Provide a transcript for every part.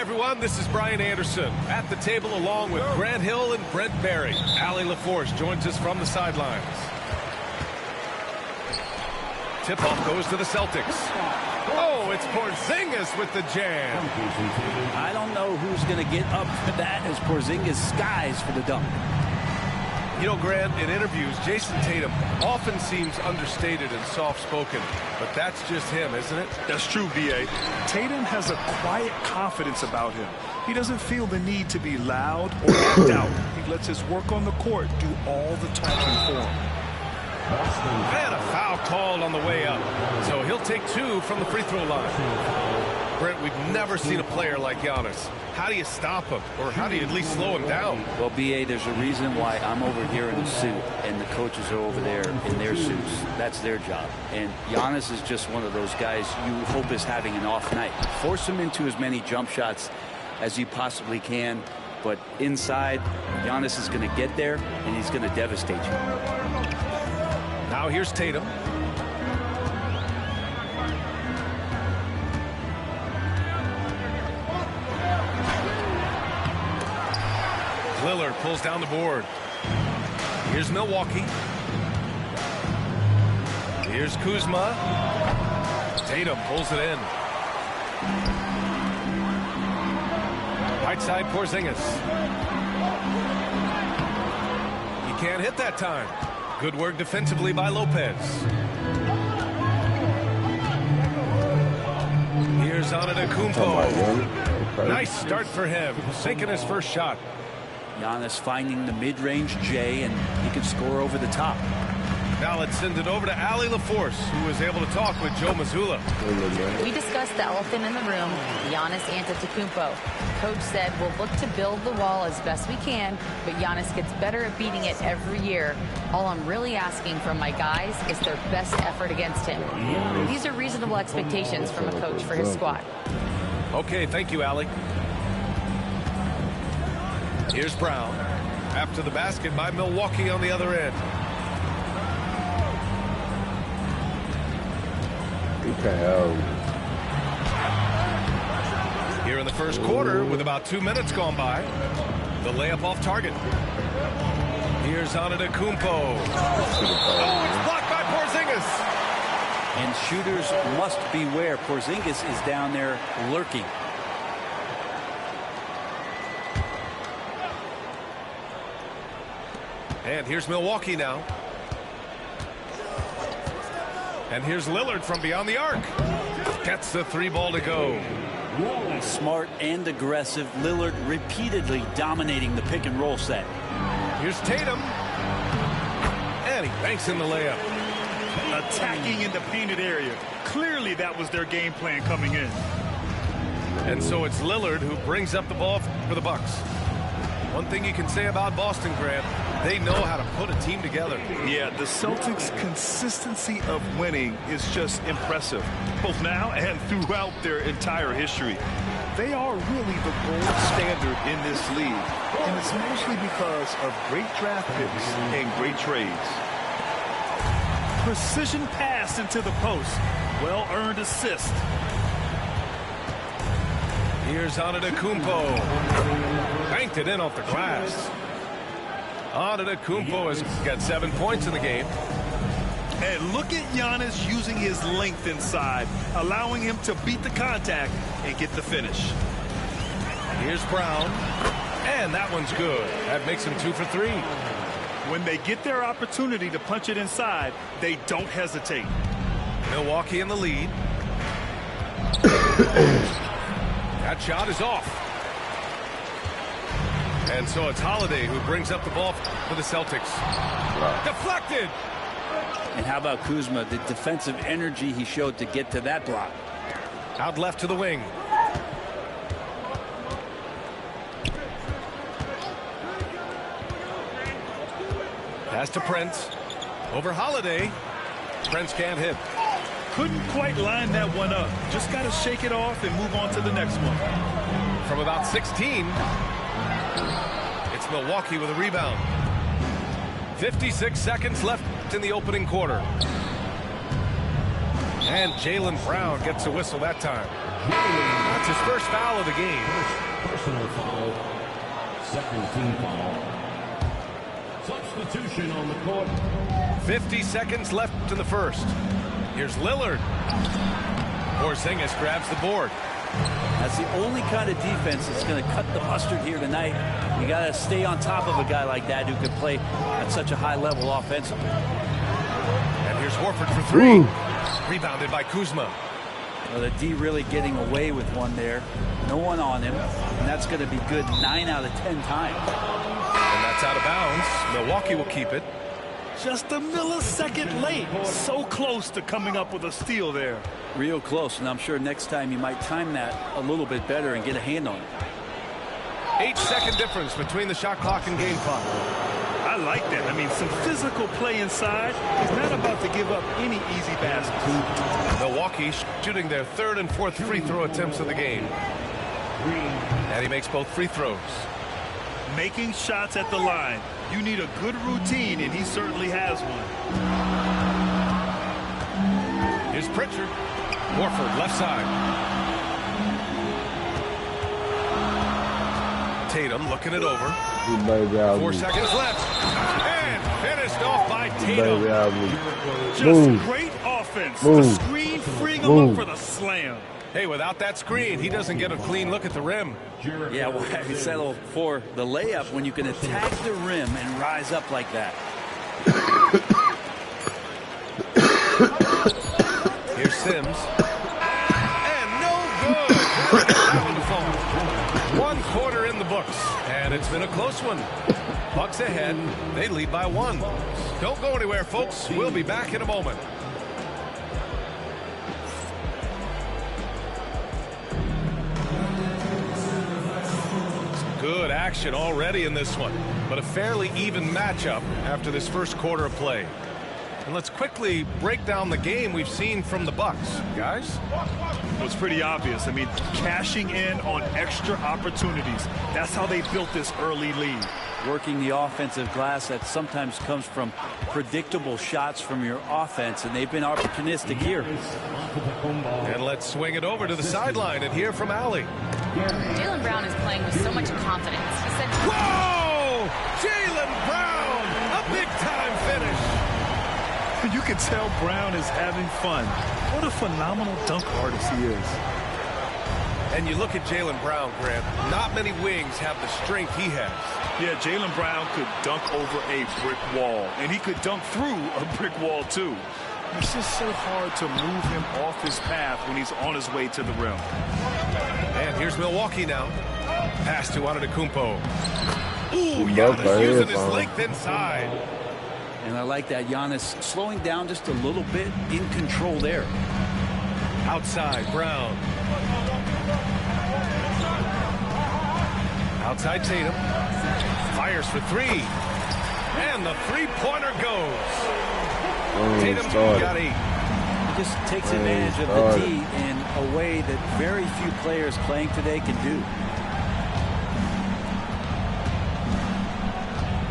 everyone, this is Brian Anderson at the table along with Grant Hill and Brent Barry. Allie LaForce joins us from the sidelines. Tip-off goes to the Celtics. Oh, it's Porzingis with the jam. I don't know who's going to get up for that as Porzingis skies for the dunk. You know, Grant, in interviews, Jason Tatum often seems understated and soft-spoken, but that's just him, isn't it? That's true, B.A. Tatum has a quiet confidence about him. He doesn't feel the need to be loud or act out. He lets his work on the court do all the talking for him. And a foul called on the way up, so he'll take 2 from the free throw line. Brent, we've never seen a player like Giannis. How do you stop him, or how do you at least slow him down? Well, B.A., there's a reason why I'm over here in a suit and the coaches are over there in their suits. That's their job. And Giannis is just one of those guys you hope is having an off night. Force him into as many jump shots as you possibly can, but inside, Giannis is going to get there, and he's going to devastate you. Now here's Tatum. Lillard pulls down the board. Here's Milwaukee. Here's Kuzma. Tatum pulls it in. Right side Porzingis. He can't hit that time. Good work defensively by Lopez. Here's Antetokounmpo. Nice start for him, sinking his first shot. Giannis finding the mid-range J, and he can score over the top. Now let's send it over to Allie LaForce, who was able to talk with Joe Mazzulla. We discussed the elephant in the room, Giannis Antetokounmpo. Coach said we'll look to build the wall as best we can, but Giannis gets better at beating it every year. All I'm really asking from my guys is their best effort against him. These are reasonable expectations from a coach for his squad. Okay, thank you, Allie. Here's Brown. After the basket by Milwaukee on the other end. Here in the first quarter, with about 2 minutes gone by, the layup off target. Here's Antetokounmpo. Oh, it's blocked by Porzingis. And shooters must beware. Porzingis is down there lurking. And here's Milwaukee now. And here's Lillard from beyond the arc. Gets the 3 ball to go. Smart and aggressive. Lillard repeatedly dominating the pick and roll set. Here's Tatum. And he banks in the layup. Attacking in the painted area. Clearly that was their game plan coming in. And so it's Lillard who brings up the ball for the Bucks. One thing you can say about Boston, Grant, they know how to put a team together. Yeah, the Celtics' consistency of winning is just impressive, both now and throughout their entire history. They are really the gold standard in this league, and it's mostly because of great draft picks and great trades. Precision pass into the post. Well-earned assist. Here's Antetokounmpo. Banked it in off the glass. Antetokounmpo has got 7 points in the game. And look at Giannis using his length inside, allowing him to beat the contact and get the finish. Here's Brown. And that one's good. That makes him 2 for 3. When they get their opportunity to punch it inside, they don't hesitate. Milwaukee in the lead. That shot is off. And so it's Holiday who brings up the ball for the Celtics. Deflected. And how about Kuzma, the defensive energy he showed to get to that block. Out left to the wing. Pass to Prince. Over Holiday. Prince can't hit. Couldn't quite line that one up. Just got to shake it off and move on to the next one. From about 16, it's Milwaukee with a rebound. 56 seconds left in the opening quarter. And Jaylen Brown gets a whistle that time. That's his first foul of the game. Personal foul. Second team foul. Substitution on the court. 50 seconds left in the first. Here's Lillard. Porzingis grabs the board. That's the only kind of defense that's going to cut the mustard here tonight. You got to stay on top of a guy like that who can play at such a high level offensively. And here's Horford for three. Rebounded by Kuzma. Well, the D really getting away with one there. No one on him. And that's going to be good 9 out of 10 times. And that's out of bounds. Milwaukee will keep it. Just a millisecond late. So close to coming up with a steal there. Real close, and I'm sure next time you might time that a little bit better and get a hand on it. 8-second difference between the shot clock and game clock. I like that. I mean, some physical play inside. He's not about to give up any easy baskets. Milwaukee shooting their third and fourth free throw attempts of the game. And he makes both free throws. Making shots at the line. You need a good routine, and he certainly has one. Here's Pritchard. Horford left side. Tatum looking it over. 4 seconds left. And finished off by Tatum. Just great offense. The screen freeing him up for the slam. Hey, without that screen, he doesn't get a clean look at the rim. Yeah, well, you settle for the layup when you can attack the rim and rise up like that. Here's Sims. And no good. Happened to fall. 1 quarter in the books. And it's been a close one. Bucks ahead. They lead by 1. Don't go anywhere, folks. We'll be back in a moment. Good action already in this one, but a fairly even matchup after this first quarter of play. And let's quickly break down the game we've seen from the Bucks, guys. It was pretty obvious. I mean, cashing in on extra opportunities. That's how they built this early lead. Working the offensive glass that sometimes comes from predictable shots from your offense, and they've been opportunistic here. And let's swing it over to the sideline and hear from Allie. Jaylen Brown is playing with so much confidence. He said, "Whoa! Jaylen Brown! A big-time finish!" You can tell Brown is having fun. What a phenomenal dunk artist he is. And you look at Jaylen Brown, Grant. Not many wings have the strength he has. Yeah, Jaylen Brown could dunk over a brick wall, and he could dunk through a brick wall, too. It's just so hard to move him off his path when he's on his way to the rim. And here's Milwaukee now. Pass to Antetokounmpo. Ooh, Giannis using his length inside. And I like that. Giannis slowing down just a little bit, in control there. Outside, Brown. Outside Tatum. Fires for 3. And the three-pointer goes. Tatum's got 8. He just takes advantage of the D in a way that very few players playing today can do.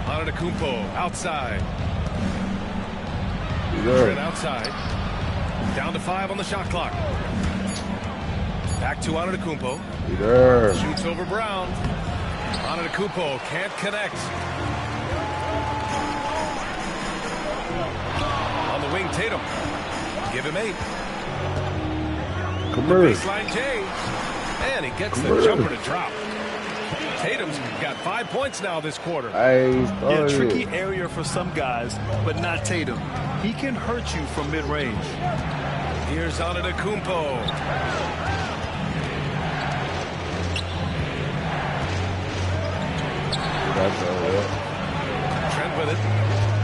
Antetokounmpo outside. Trent outside. Down to 5 on the shot clock. Back to Antetokounmpo. Shoots over Brown. Antetokounmpo can't connect. On the wing, Tatum. Give him 8. Come here. Baseline James. And he gets the jumper to drop. Tatum's got 5 points now this quarter. Yeah, tricky area for some guys, but not Tatum. He can hurt you from mid-range. Here's Antetokounmpo. Trent with it.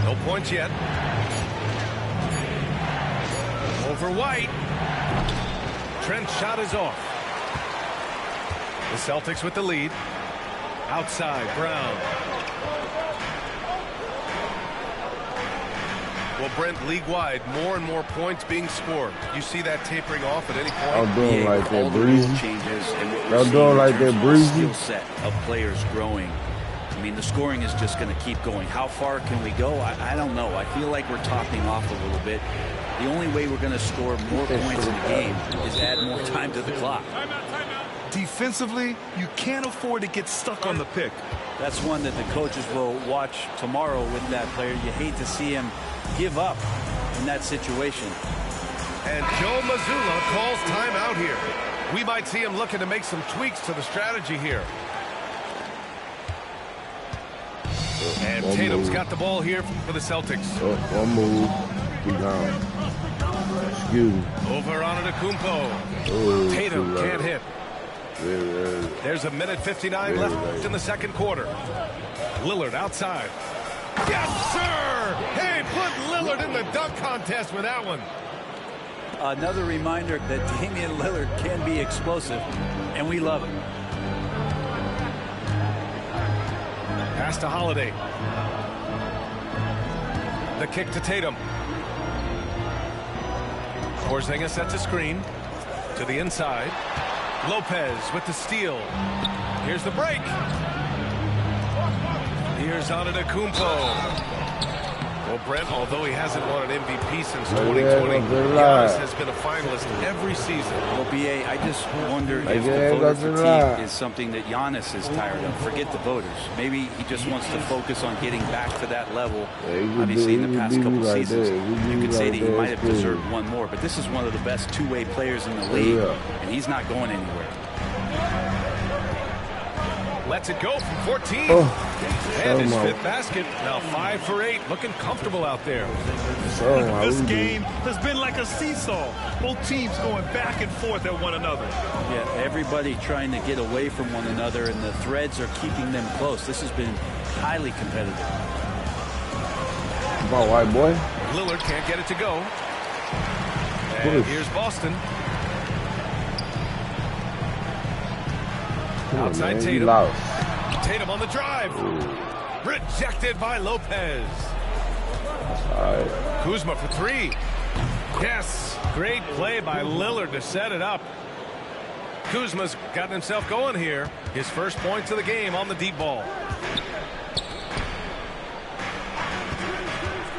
No points yet. Over White. Trent's shot is off. The Celtics with the lead. Outside, Brown. Well, Brent, league-wide, more and more points being scored. You see that tapering off at any point? I'm doing like that breezy. Changes and I'm doing like that breezy. Skill set of players growing. I mean, the scoring is just going to keep going. How far can we go? I don't know. I feel like we're topping off a little bit. The only way we're going to score more points in the game is add more time to the clock. Defensively, you can't afford to get stuck on the pick. That's one that the coaches will watch tomorrow with that player. You hate to see him give up in that situation. And Joe Mazzulla calls timeout here. We might see him looking to make some tweaks to the strategy here. And Tatum's got the ball here for the Celtics. One move. Be gone. Excuse me. Over on Antetokounmpo. Tatum can't hit. There's a minute 59 left in the second quarter. Lillard outside. Yes, sir! Hey, put Lillard in the dunk contest with that one. Another reminder that Damian Lillard can be explosive, and we love it. Pass to Holiday. The kick to Tatum. Porzingis sets a screen to the inside. Lopez with the steal. Here's the break. Here's Antetokounmpo. Well, Brent, although he hasn't won an MVP since 2020, Giannis has been a finalist every season. Well, BA, I just wonder if the voter fatigue is something that Giannis is tired of. Forget the voters. Maybe he just wants to focus on getting back to that level. Obviously, in the past couple seasons, you could say that he might have deserved one more, but this is one of the best two-way players in the league, and he's not going anywhere. Lets it go from 14. And his fifth basket. Now 5 for 8. Looking comfortable out there. This game has been like a seesaw. Both teams going back and forth at one another. Yeah, everybody trying to get away from one another, and the threads are keeping them close. This has been highly competitive. Come on, white boy. Lillard can't get it to go. And here's Boston. Outside Tatum. Tatum on the drive. Rejected by Lopez. Kuzma for 3. Yes. Great play by Lillard to set it up. Kuzma's gotten himself going here. His first points of the game on the deep ball.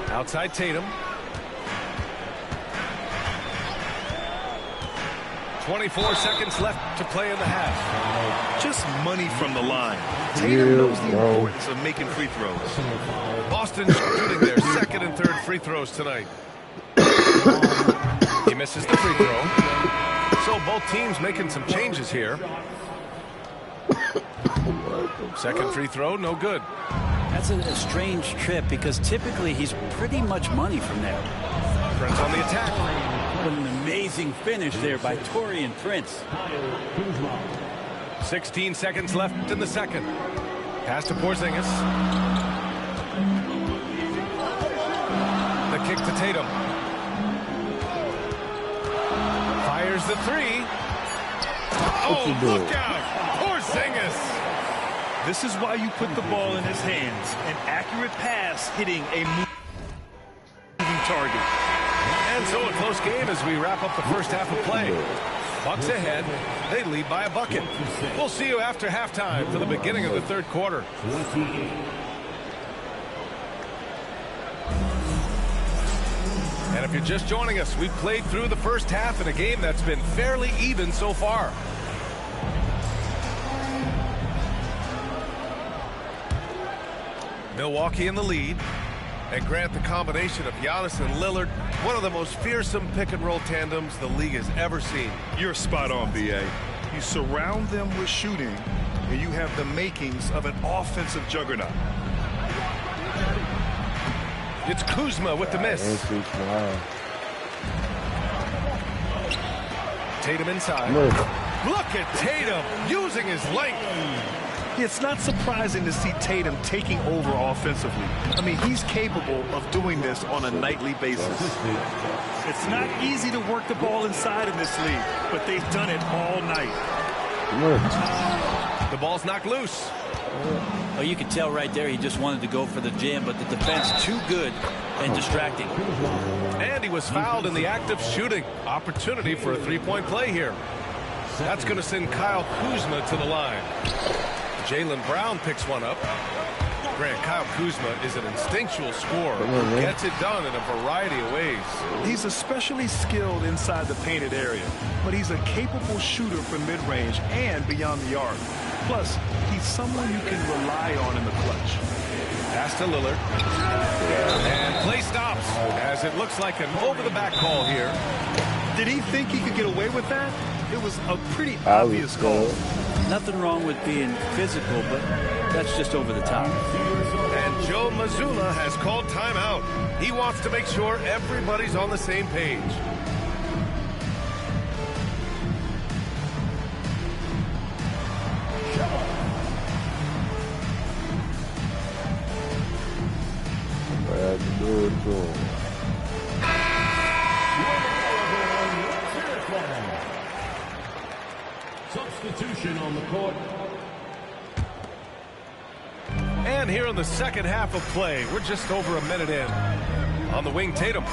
Outside Tatum. 24 seconds left to play in the half. Just money from the line. Tatum knows the importance of making free throws. Boston shooting their second and third free throws tonight. He misses the free throw. So both teams making some changes here. Second free throw, no good. That's a strange trip because typically he's pretty much money from there. Prince on the attack. What an amazing finish there by Taurean Prince. 16 seconds left in the second. Pass to Porzingis. The kick to Tatum. Fires the 3. Oh, look out! Porzingis! This is why you put the ball in his hands. An accurate pass hitting a moving target. And so a close game as we wrap up the first half of play. Bucks ahead. They lead by a bucket. We'll see you after halftime for the beginning of the third quarter. And if you're just joining us, we've played through the first half in a game that's been fairly even so far. Milwaukee in the lead. And Grant, the combination of Giannis and Lillard, one of the most fearsome pick-and-roll tandems the league has ever seen. You're spot on, B.A. You surround them with shooting, and you have the makings of an offensive juggernaut. It's Kuzma with the miss. Tatum inside. Look at Tatum using his length. It's not surprising to see Tatum taking over offensively. I mean, he's capable of doing this on a nightly basis. It's not easy to work the ball inside in this league, but they've done it all night. The ball's knocked loose. Oh, you can tell right there he just wanted to go for the jam, but the defense too good and distracting. And he was fouled in the act of shooting. Opportunity for a three-point play here. That's going to send Kyle Kuzma to the line. Jaylen Brown picks one up. Grant, Kyle Kuzma is an instinctual scorer who gets it done in a variety of ways. He's especially skilled inside the painted area, but he's a capable shooter from mid-range and beyond the arc. Plus, he's someone you can rely on in the clutch. Pass to Lillard. And play stops as it looks like an over-the-back call here. Did he think he could get away with that? It was a pretty obvious call. Nothing wrong with being physical, but that's just over the top. And Joe Mazzulla has called timeout. He wants to make sure everybody's on the same page. Substitution on the court. And here in the second half of play, we're just over a minute in. On the wing, Tatum.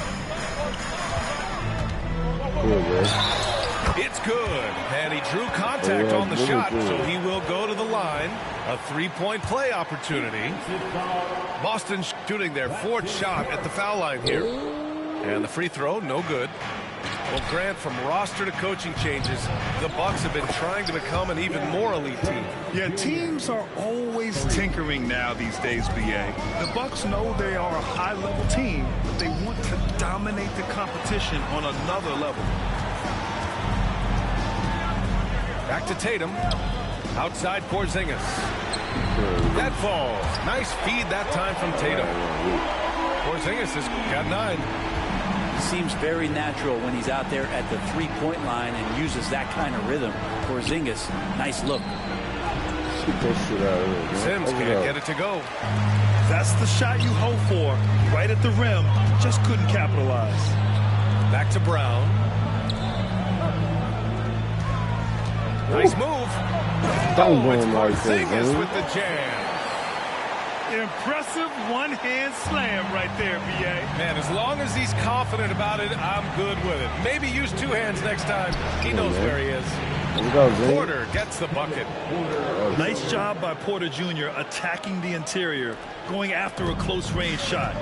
It's good. And he drew contact on the shot, so he will go to the line. A three-point play opportunity. Boston shooting their fourth shot at the foul line here. And the free throw, no good. Well, Grant, from roster to coaching changes, the Bucks have been trying to become an even more elite team. Yeah, teams are always tinkering now these days, BA. The Bucks know they are a high-level team, but they want to dominate the competition on another level. Back to Tatum. Outside Porzingis. That falls. Nice feed that time from Tatum. Porzingis has got 9. Seems very natural when he's out there at the three-point line and uses that kind of rhythm. Porzingis, nice look. Sims can't get it to go. That's the shot you hope for. Right at the rim. Just couldn't capitalize. Back to Brown. Nice move. It's Porzingis with the jam. Impressive one-hand slam right there, B.A. Man, as long as he's confident about it, I'm good with it. Maybe use 2 hands next time. He knows where he is. Porter gets the bucket. Nice job by Porter Jr. attacking the interior, going after a close-range shot.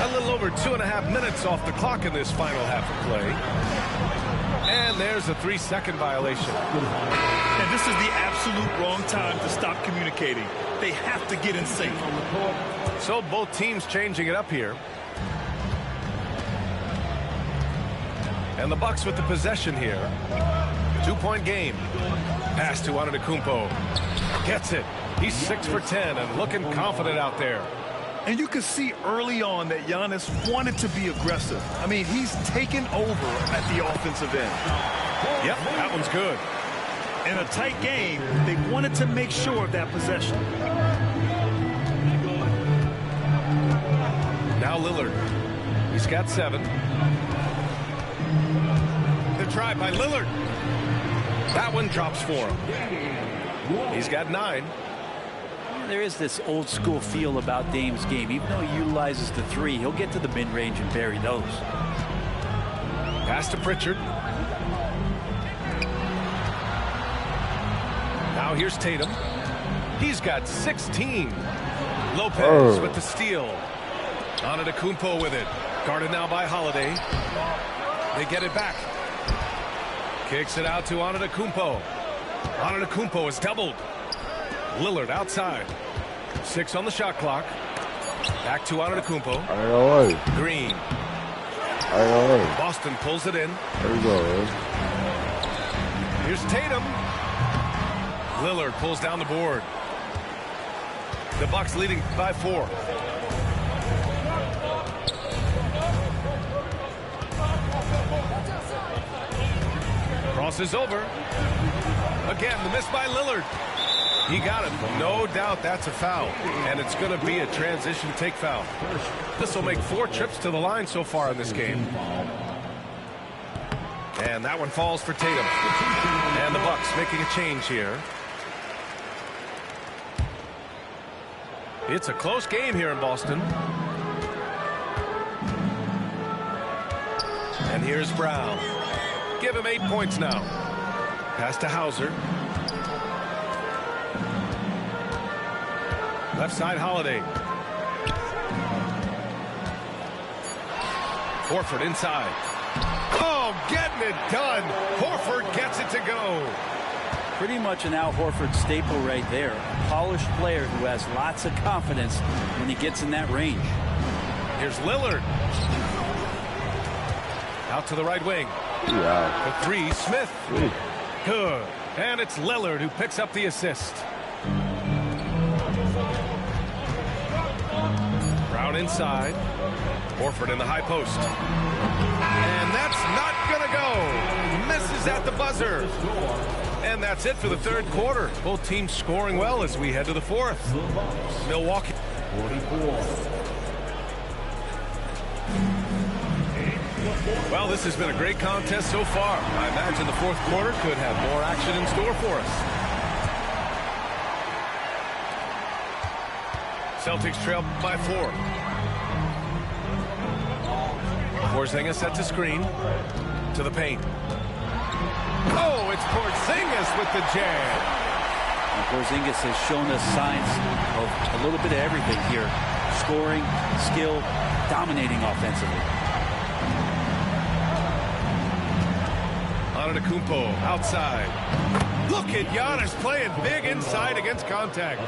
A little over 2.5 minutes off the clock in this final half of play. And there's a 3-second violation. And this is the absolute wrong time to stop communicating. They have to get in sync. So both teams changing it up here. And the Bucks with the possession here. 2-point game. Pass to Antetokounmpo. Gets it. He's 6 for 10 and looking confident out there. And you can see early on that Giannis wanted to be aggressive. I mean, he's taken over at the offensive end. Yep, that one's good. In a tight game, they wanted to make sure of that possession. Now Lillard. He's got 7. The try by Lillard. That one drops for him. He's got 9. There is this old school feel about Dame's game. Even though he utilizes the 3, he'll get to the mid-range and bury those. Pass to Pritchard. Now here's Tatum. He's got 16. Lopez with the steal. Antetokounmpo with it. Guarded now by Holiday. They get it back. Kicks it out to Antetokounmpo. Antetokounmpo is doubled. Lillard outside. 6 on the shot clock. Back to Antetokounmpo. Green. Boston pulls it in. There we go. Here's Tatum. Lillard pulls down the board. The Bucks leading by 4. Crosses over. Again, the miss by Lillard. He got it. No doubt that's a foul. And it's going to be a transition take foul. This will make 4 trips to the line so far in this game. And that one falls for Tatum. And the Bucks making a change here. It's a close game here in Boston. And here's Brown. Give him 8 points now. Pass to Hauser. Left side, Holiday. Horford inside. Oh, getting it done. Horford gets it to go. Pretty much an Al Horford staple right there. A polished player who has lots of confidence when he gets in that range. Here's Lillard. Out to the right wing. Yeah. The three, Smith. Good. And it's Lillard who picks up the assist. Brown inside. Horford in the high post. And that's not going to go. Misses at the buzzer. And that's it for the third quarter. Both teams scoring well as we head to the fourth. Milwaukee. 44. Well, this has been a great contest so far. I imagine the fourth quarter could have more action in store for us. Celtics trail by 4. Porzingis sets a screen to the paint. Oh, it's Porzingis with the jam. And Porzingis has shown us signs of a little bit of everything here. Scoring, skill, dominating offensively. Antetokounmpo outside. Look at Giannis playing big inside against contact.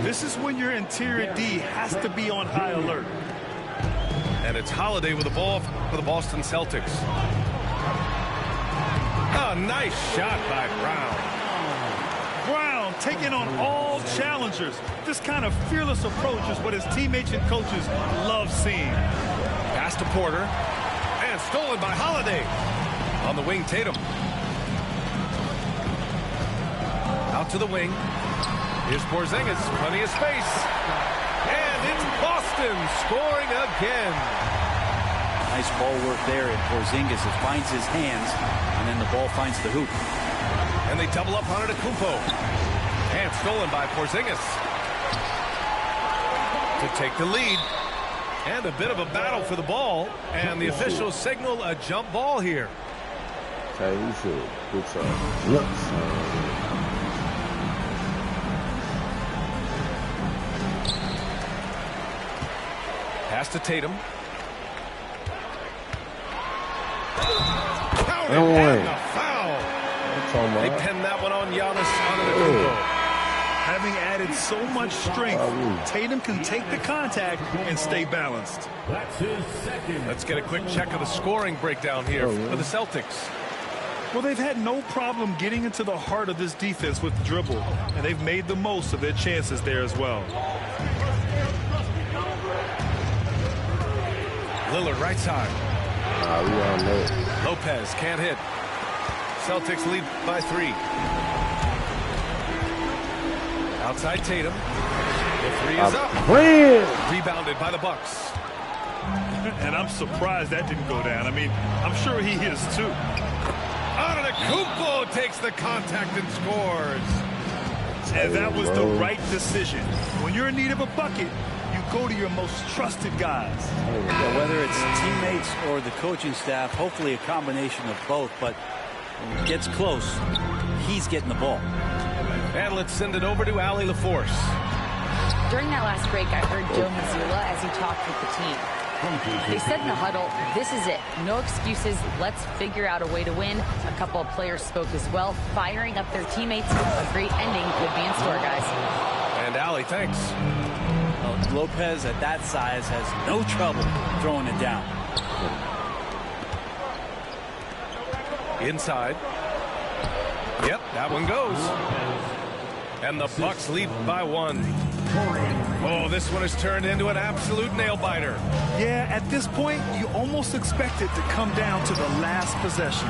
This is when your interior D has to be on high alert. And it's Holiday with the ball for the Boston Celtics. A nice shot by Brown. Brown taking on all challengers. This kind of fearless approach is what his teammates and coaches love seeing. Pass to Porter. And stolen by Holiday. On the wing, Tatum. Out to the wing. Here's Porzingis. Plenty of space. And it's Boston scoring again. Nice ball work there, and Porzingis, it finds his hands, and then the ball finds the hoop. And they double up on Antetokounmpo. And stolen by Porzingis. To take the lead. And a bit of a battle for the ball. And the officials signal a jump ball here. Okay, you should put some looks. Pass to Tatum. Counted and the foul. They pinned that one on Giannis Antetokounmpo. Having added so much strength, Tatum can take the contact and stay balanced. That's his second. Let's get a quick check of the scoring breakdown here for the Celtics. Well, they've had no problem getting into the heart of this defense with the dribble, and they've made the most of their chances there as well. Lillard right side. We all know. Lopez can't hit. Celtics lead by 3. Outside Tatum. The 3 is up. Rebounded by the Bucks. And I'm surprised that didn't go down. I mean, I'm sure he is too. Antetokounmpo takes the contact and scores. And that was the right decision. When you're in need of a bucket, you go to your most trusted guys. Yeah, whether it's teammates or the coaching staff, hopefully a combination of both, but when it gets close, he's getting the ball. And let's send it over to Allie LaForce. During that last break, I heard Joe Mazzulla as he talked with the team. They said in the huddle, this is it. No excuses. Let's figure out a way to win. A couple of players spoke as well, firing up their teammates. A great ending could be in store, guys. And Allie, thanks. Well, Lopez at that size has no trouble throwing it down. Inside. Yep, that one goes. And the Bucks lead by 1. Oh, this one has turned into an absolute nail-biter. Yeah, at this point, you almost expect it to come down to the last possession.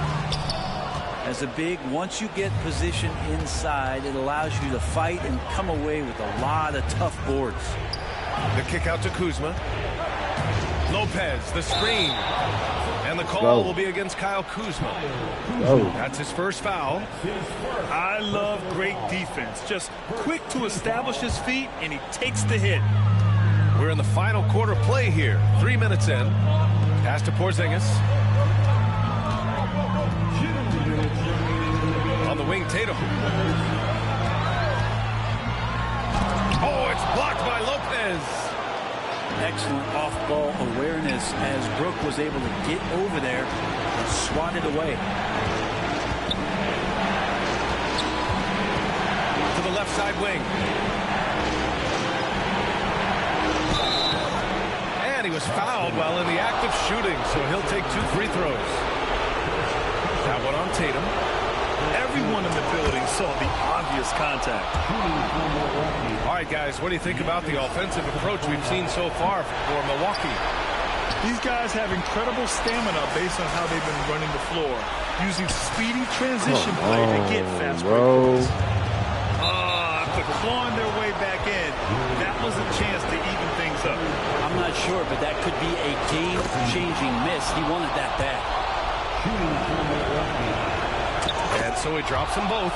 As a big, once you get position inside, it allows you to fight and come away with a lot of tough boards. The kick out to Kuzma. Lopez, the screen. And the call will be against Kyle Kuzma. That's his first foul. I love great defense. Just quick to establish his feet, and he takes the hit. We're in the final quarter play here. 3 minutes in. Pass to Porzingis. wing, Tatum. Oh, it's blocked by Lopez. Excellent off-ball awareness as Brook was able to get over there and swat it away. To the left side wing. And he was fouled while in the act of shooting, so he'll take 2 free throws. That one on Tatum. Everyone in the building saw the obvious contact. All right, guys, what do you think about the offensive approach we've seen so far for Milwaukee? These guys have incredible stamina based on how they've been running the floor, using speedy transition play to get fast breaks. After clawing their way back in, that was a chance to even things up. I'm not sure, but that could be a game-changing miss. He wanted that bad. And so he drops them both,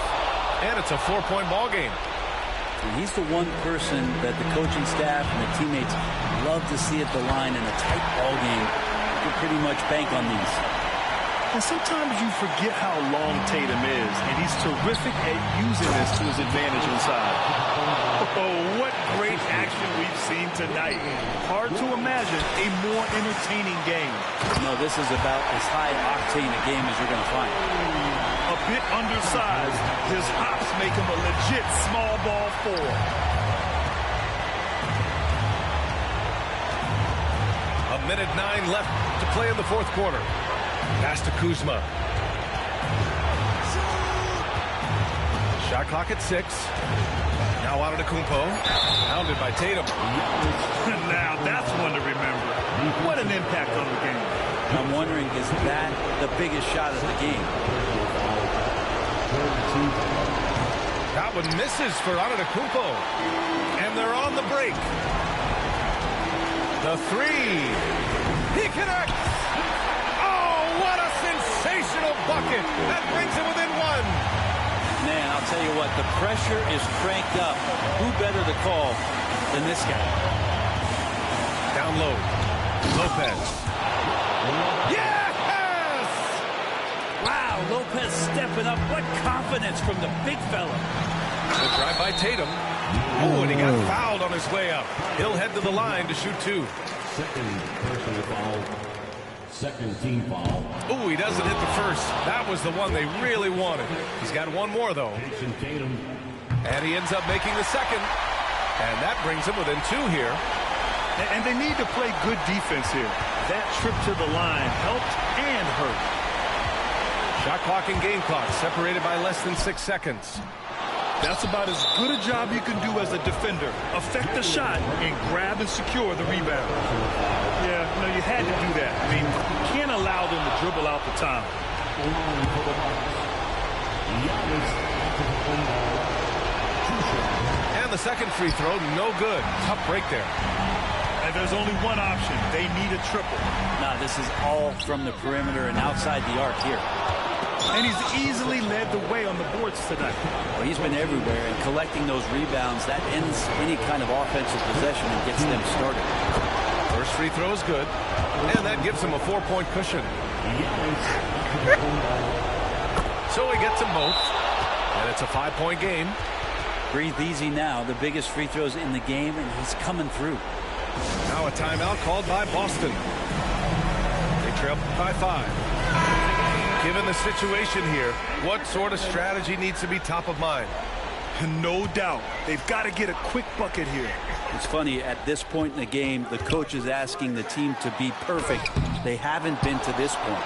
and it's a 4-point ball game. And he's the one person that the coaching staff and the teammates love to see at the line in a tight ball game. You can pretty much bank on these. And sometimes you forget how long Tatum is, and he's terrific at using this to his advantage inside. Oh, what great action we've seen tonight. Hard to imagine a more entertaining game. No, this is about as high-octane a game as you're going to find. A bit undersized, his hops make him a legit small ball 4. A minute 9 left to play in the fourth quarter. Pass to Kuzma. Shot clock at 6. Now out of Kumpo. Pounded by Tatum. Now that's one to remember. What an impact on the game. I'm wondering, is that the biggest shot of the game? That one misses for Antetokounmpo. And they're on the break. The 3. He connects. Oh, what a sensational bucket. That brings him within 1. Man, I'll tell you what, the pressure is cranked up. Who better to call than this guy? Down low. Lopez. Yes! Wow, Lopez stepping up. What confidence from the big fella. Good drive by Tatum. Oh, and he got fouled on his way up. He'll head to the line to shoot 2. Second personal foul. Second team foul. Oh, he doesn't hit the first. That was the one they really wanted. He's got one more, though. And he ends up making the second. And that brings him within 2 here. And they need to play good defense here. That trip to the line helped and hurt. Shot clock and game clock separated by less than 6 seconds. That's about as good a job you can do as a defender. Affect the shot and grab and secure the rebound. Yeah, no, you had to do that. I mean, you can't allow them to dribble out the time. And the second free throw, no good. Tough break there. And there's only one option. They need a triple. Nah, this is all from the perimeter and outside the arc here. And he's easily led the way on the boards tonight. Well, he's been everywhere, and collecting those rebounds, that ends any kind of offensive possession and gets them started. First free throw is good, and that gives him a 4-point cushion. So he gets them both, and it's a 5-point game. Breathe easy now. The biggest free throws in the game, and he's coming through. Now a timeout called by Boston. They trail by 5. Given the situation here, what sort of strategy needs to be top of mind? No doubt. They've got to get a quick bucket here. It's funny, at this point in the game, the coach is asking the team to be perfect. They haven't been to this point.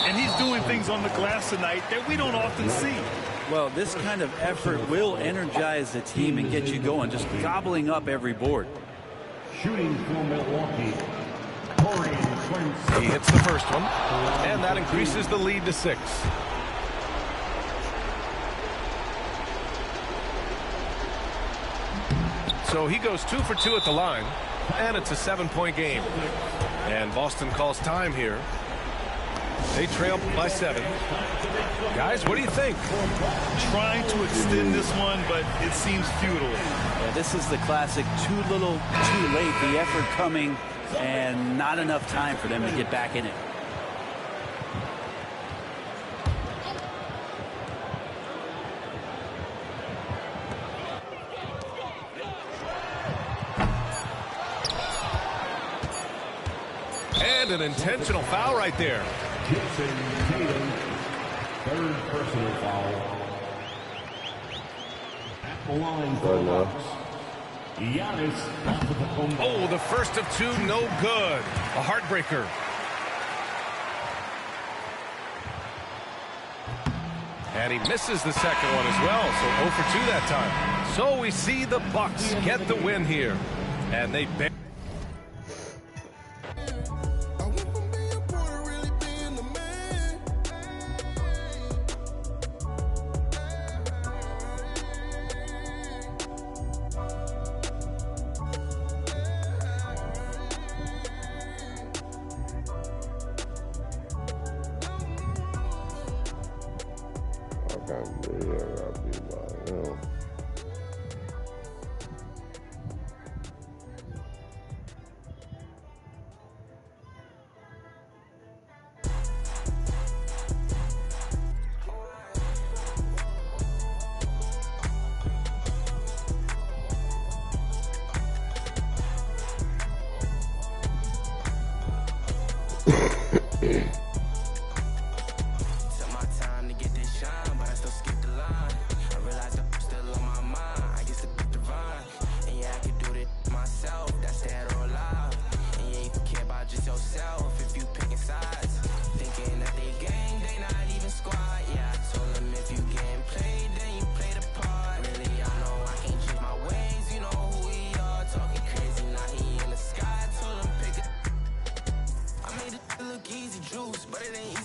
And he's doing things on the glass tonight that we don't often see. Well, this kind of effort will energize the team and get you going, just gobbling up every board. Shooting for Milwaukee. He hits the first one, and that increases the lead to 6. So he goes 2 for 2 at the line, and it's a 7-point game. And Boston calls time here. They trail by 7. Guys, what do you think? Trying to extend this one, but it seems futile. Yeah, this is the classic too little, too late. The effort coming, and not enough time for them to get back in it. And an intentional foul right there. Jason Tatum, third personal foul. At the line for the Bucks, Giannis Antetokounmpo. Oh, the first of two, no good. A heartbreaker. And he misses the second one as well, so 0 for 2 that time. So we see the Bucks get the win here. And they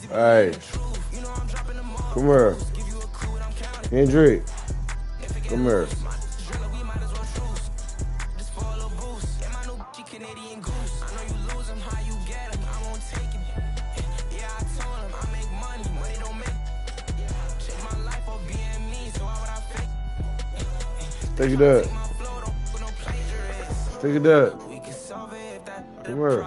Hey, come here. Hendrick, come here. Take it up. Take it up. Come here.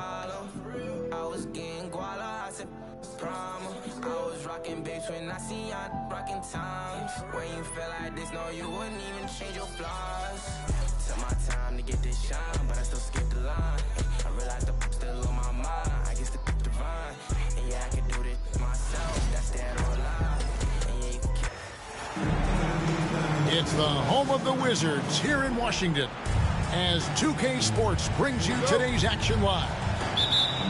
It's the home of the Wizards here in Washington as 2K Sports brings you today's action live.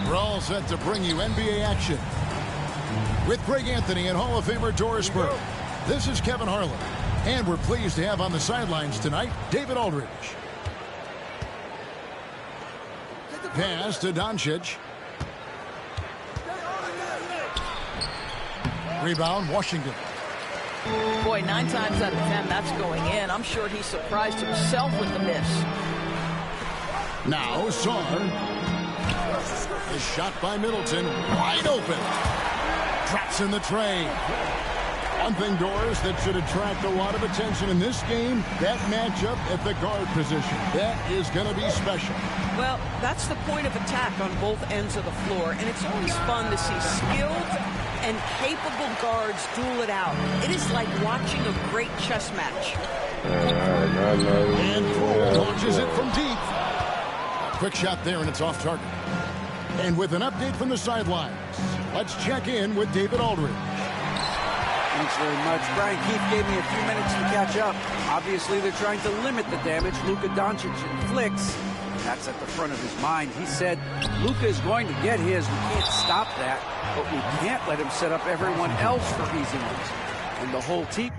We're all set to bring you NBA action with Greg Anthony and Hall of Famer Doris Burke. This is Kevin Harlan, and we're pleased to have on the sidelines tonight David Aldridge. Pass to Doncic. Rebound, Washington. Boy, 9 times out of 10, that's going in. I'm sure he surprised himself with the miss. Now, Sarr. A shot by Middleton, wide open. Drops in the tray. One thing, Doris, that should attract a lot of attention in this game, that matchup at the guard position. That is going to be special. Well, that's the point of attack on both ends of the floor, and it's always fun to see skilled and capable guards duel it out. It is like watching a great chess match. And launches it from deep. A quick shot there, and it's off target. And with an update from the sidelines, let's check in with David Aldridge. Thanks very much. Brian Keefe gave me a few minutes to catch up. Obviously, they're trying to limit the damage Luka Doncic inflicts. That's at the front of his mind. He said, Luka is going to get his. We can't stop that, but we can't let him set up everyone else for easy ones. And the whole team